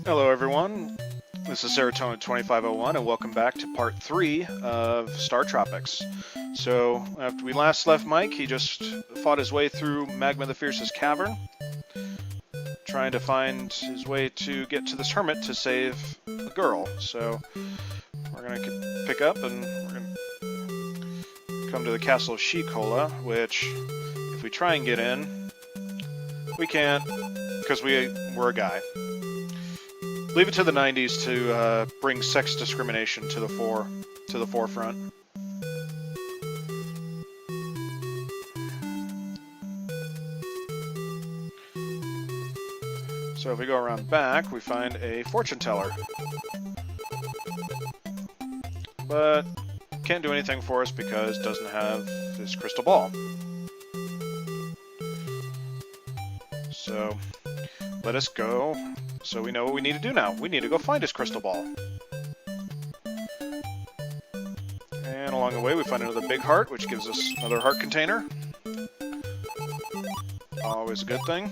Hello everyone, this is Serotonin 2501 and welcome back to part 3 of StarTropics. So, after we last left Mike, he just fought his way through Magma the Fierce's cavern, trying to find his way to get to this hermit to save a girl. So, we're going to pick up and we're going to come to the castle of Shikola, which, if we try and get in, we can't, because we're a guy. Leave it to the 90s to bring sex discrimination to the forefront. So if we go around back, we find a fortune teller. But can't do anything for us because it doesn't have this crystal ball. So let us go. So we know what we need to do now. We need to go find his crystal ball. And along the way we find another big heart, which gives us another heart container. Always a good thing.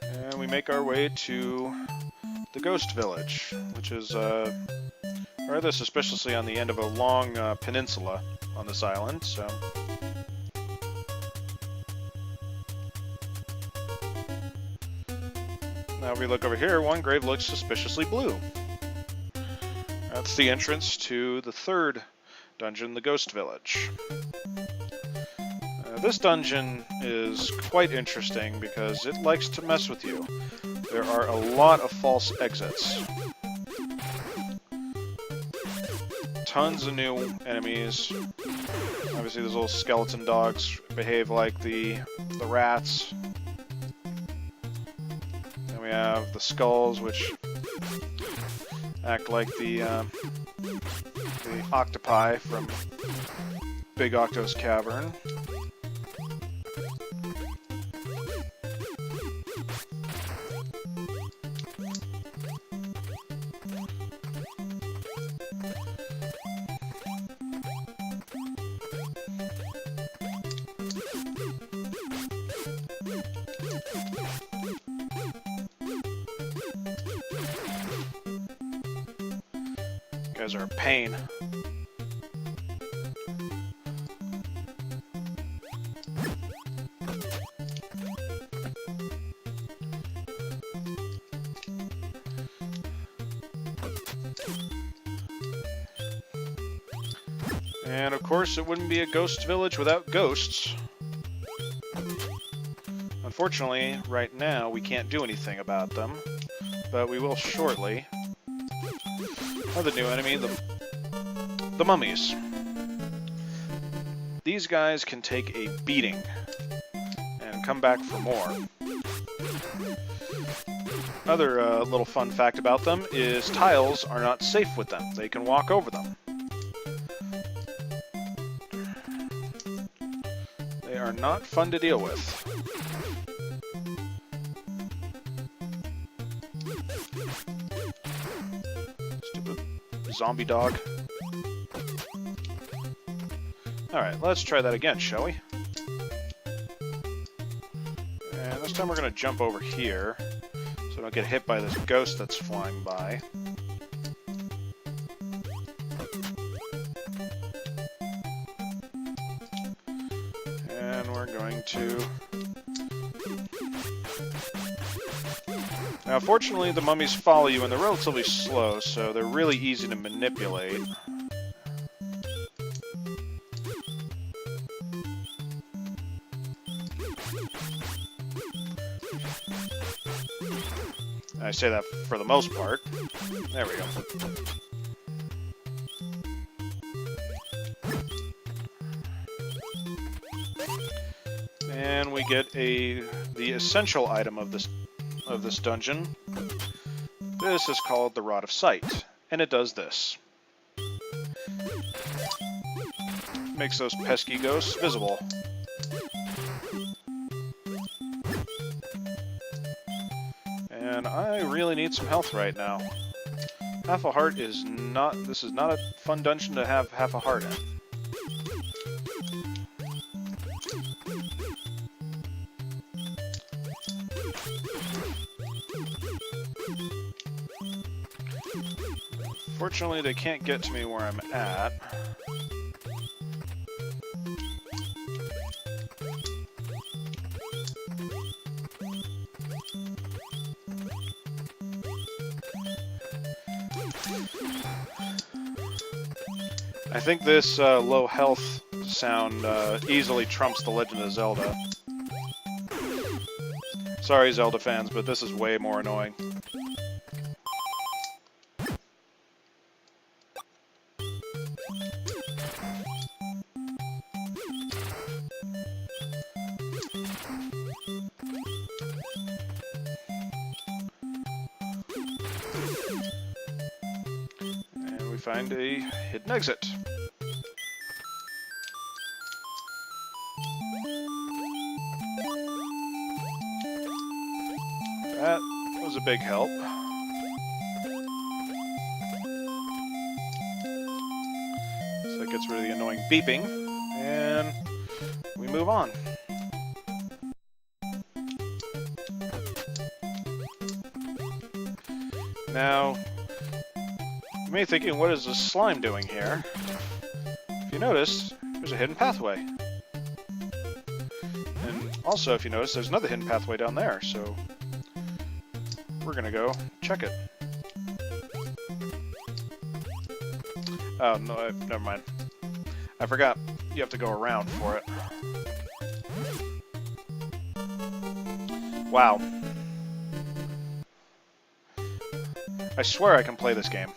And we make our way to the Ghost Village, which is rather suspiciously on the end of a long peninsula on this island, so... Now if we look over here, one grave looks suspiciously blue. That's the entrance to the third dungeon, the Ghost Village. This dungeon is quite interesting because it likes to mess with you. There are a lot of false exits. Tons of new enemies. Obviously those little skeleton dogs behave like the rats. Then we have the skulls, which act like the octopi from Big Octo's cavern. Guys are a pain. And of course, it wouldn't be a ghost village without ghosts. Unfortunately, right now, we can't do anything about them, but we will shortly. Another new enemy, the mummies. These guys can take a beating and come back for more. Another little fun fact about them is tiles are not safe with them. They can walk over them. They are not fun to deal with. Zombie dog. Alright, let's try that again, shall we? And this time we're going to jump over here, so I don't get hit by this ghost that's flying by. And we're going to... Now, fortunately, the mummies follow you and they're relatively slow, so they're really easy to manipulate. I say that for the most part. There we go. And we get the essential item of this dungeon. This is called the Rod of Sight, and it does this. Makes those pesky ghosts visible. And I really need some health right now. Half a heart is not... This is not a fun dungeon to have half a heart in. Fortunately, they can't get to me where I'm at. I think this low health sound easily trumps The Legend of Zelda. Sorry, Zelda fans, but this is way more annoying. And we find a hidden exit. That was a big help. So that gets rid of the annoying beeping, and we move on. Now, you may be thinking, what is this slime doing here? If you notice, there's a hidden pathway. And also, if you notice, there's another hidden pathway down there, so we're gonna go check it. Oh, no, never mind. I forgot. You have to go around for it. Wow. I swear I can play this game.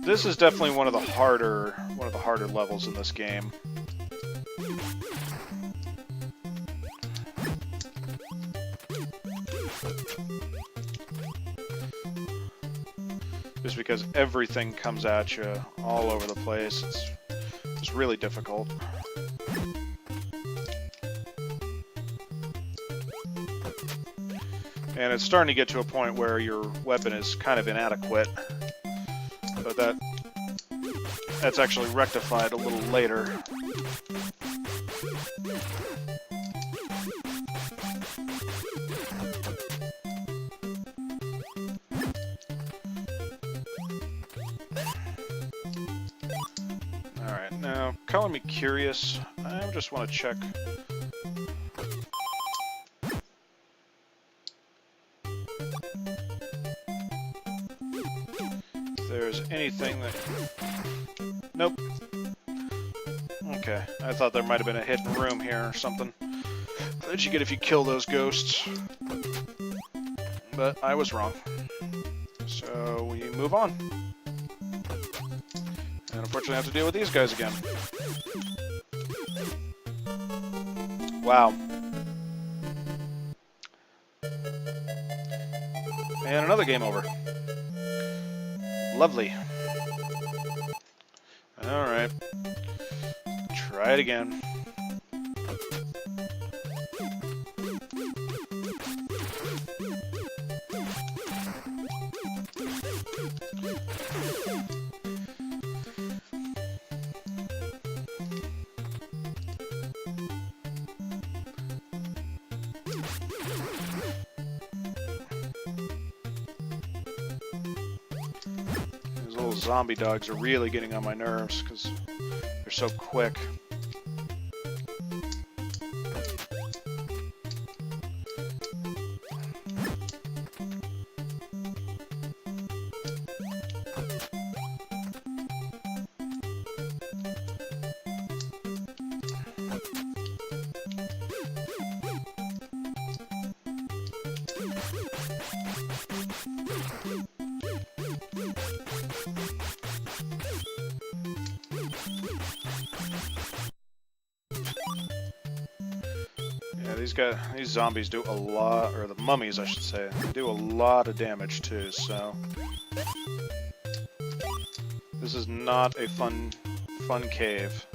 This is definitely one of the harder levels in this game. Just because everything comes at you all over the place, it's really difficult. And it's starting to get to a point where your weapon is kind of inadequate. But that's actually rectified a little later. Alright, now, calling me curious, I just want to check. There's anything that... Nope. Okay, I thought there might have been a hidden room here or something that you get if you kill those ghosts. But I was wrong. So we move on. And unfortunately I have to deal with these guys again. Wow. And another game over. Lovely. Alright. Try it again. These little zombie dogs are really getting on my nerves because they're so quick. These zombies do a lot, or the mummies I should say, they do a lot of damage too, so this is not a fun cave.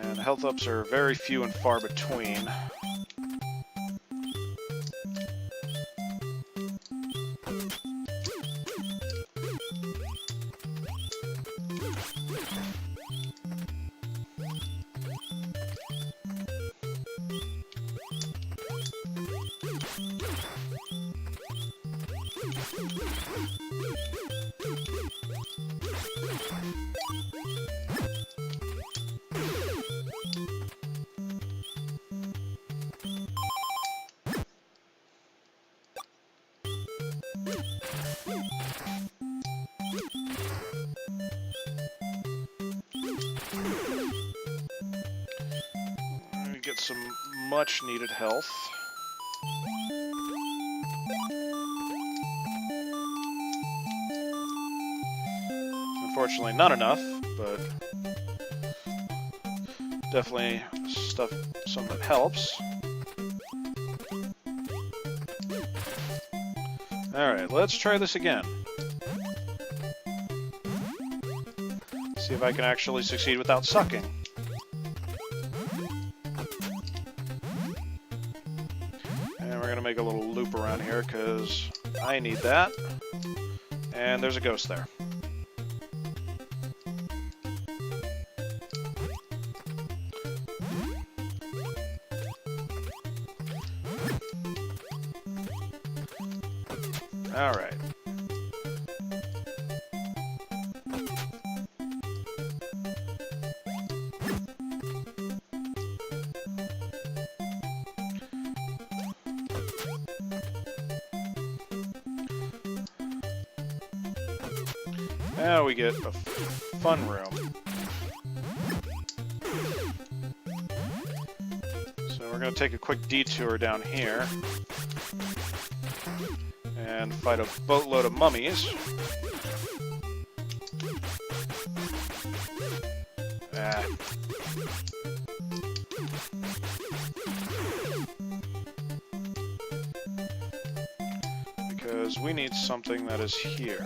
And health ups are very few and far between. Get some much needed health. Unfortunately, not enough, but definitely some that helps. Alright, let's try this again. See if I can actually succeed without sucking. And we're gonna make a little loop around here, because I need that. And there's a ghost there. Alright. Now we get a fun room. So we're going to take a quick detour down here and fight a boatload of mummies. Because we need something that is here.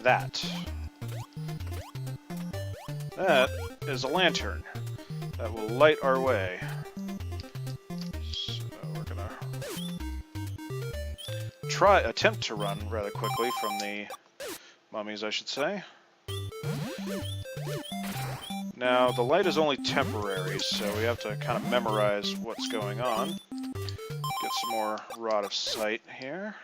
That is a lantern that will light our way. So we're gonna attempt to run rather quickly from the mummies, I should say. Now, the light is only temporary, so we have to kind of memorize what's going on. Get some more rod of sight here.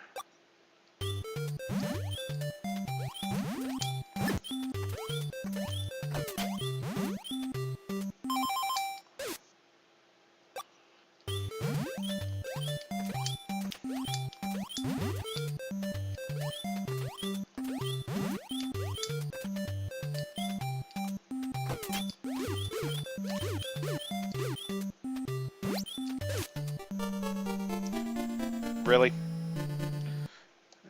Really?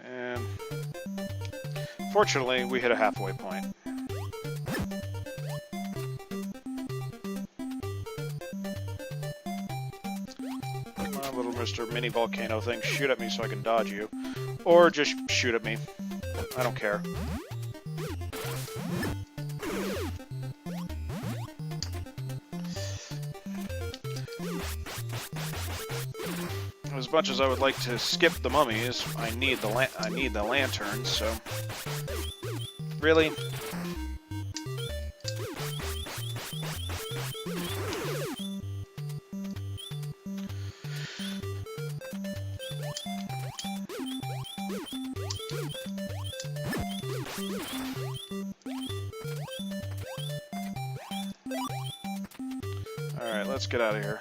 And fortunately, we hit a halfway point. Come on, little Mr. Mini Volcano thing, shoot at me so I can dodge you. Or just shoot at me. I don't care. As much as I would like to skip the mummies, I need the lanterns, so really. All right, let's get out of here.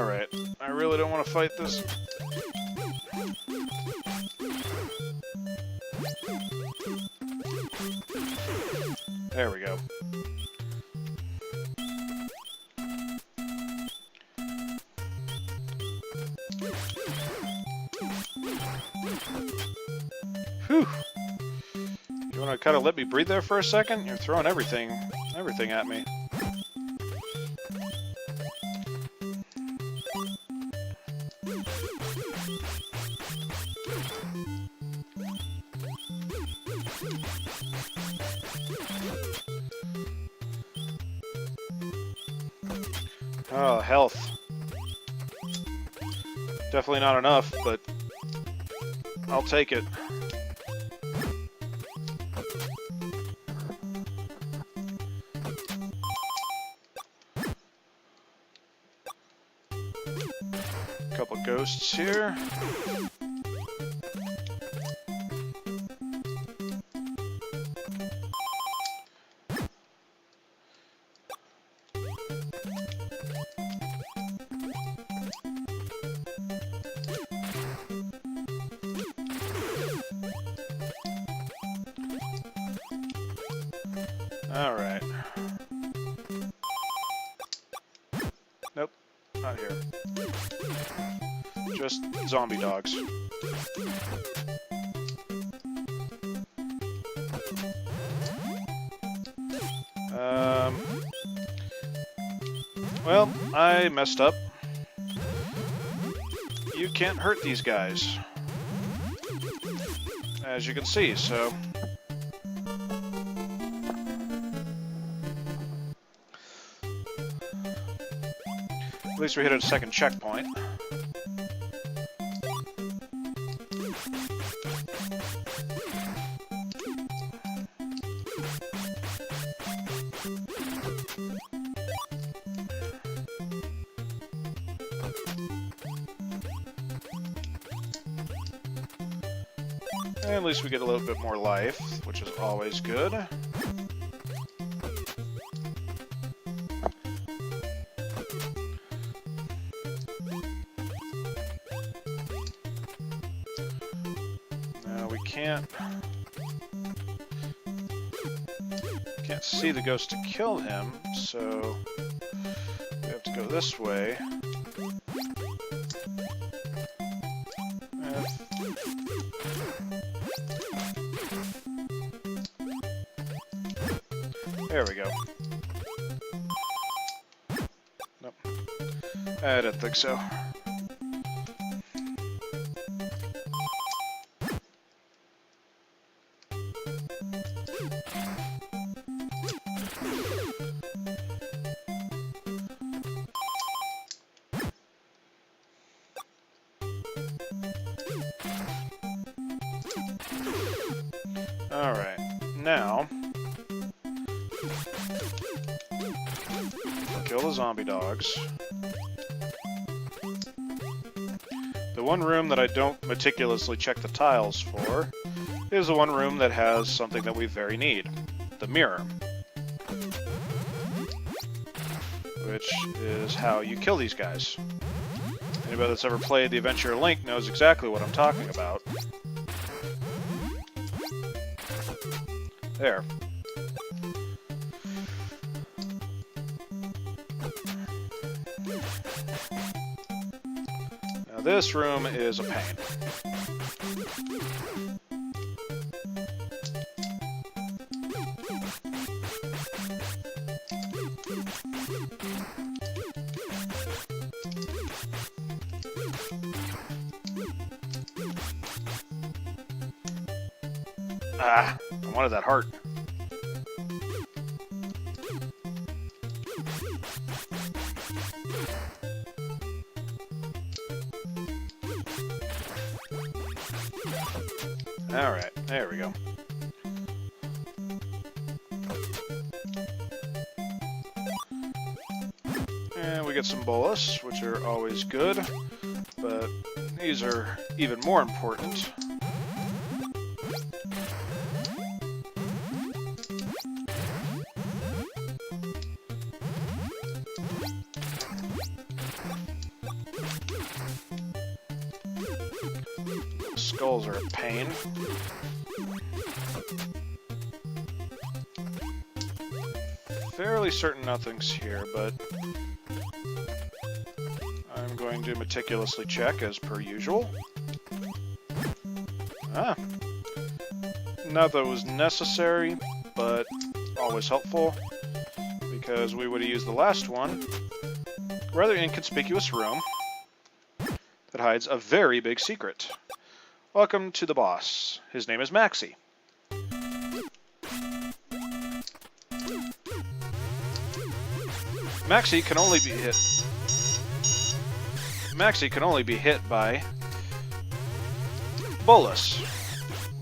Alright, I really don't want to fight this. There we go. Whew! You want to kind of let me breathe there for a second? You're throwing everything at me. Oh, health. Definitely not enough, but I'll take it. Couple ghosts here. Alright. Nope, not here. Just zombie dogs. Well, I messed up. You can't hurt these guys, as you can see, so... At least we hit a second checkpoint. And at least we get a little bit more life, which is always good. Now we can't see the ghost to kill him, so we have to go this way. There we go. Nope. I didn't think so. Alright, now kill the zombie dogs. The one room that I don't meticulously check the tiles for is the one room that has something that we very need. The mirror. Which is how you kill these guys. Anybody that's ever played The Adventure of Link knows exactly what I'm talking about. There. Now this room is a pain. Ah, I wanted that heart. Alright, there we go. And we get some bolus, which are always good, but these are even more important. Skulls are a pain. Fairly certain nothing's here, but I'm going to meticulously check as per usual. Ah. Not that it was necessary, but always helpful, because we would have used the last one. Rather inconspicuous room that hides a very big secret. Welcome to the boss. His name is Maxie. Maxie can only be hit. Maxie can only be hit by Bolus,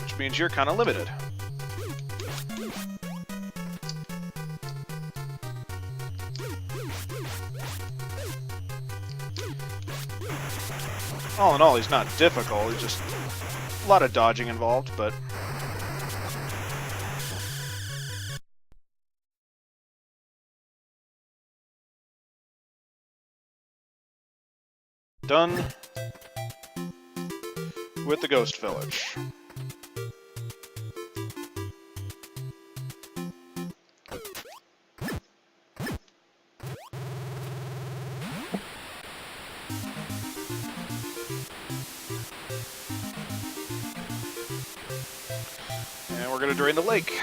which means you're kind of limited. All in all, he's not difficult. He's just a lot of dodging involved, but done with the Ghost Village. And we're going to drain the lake.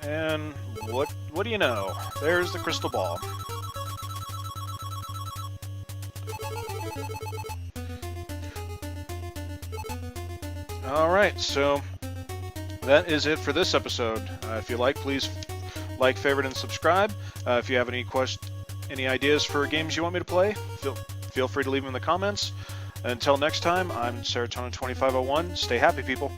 And what do you know? There's the crystal ball. Alright, so that is it for this episode. If you like, please like, favorite, and subscribe. If you have any ideas for games you want me to play, feel free to leave them in the comments. Until next time, I'm Serotonin 2501. Stay happy, people.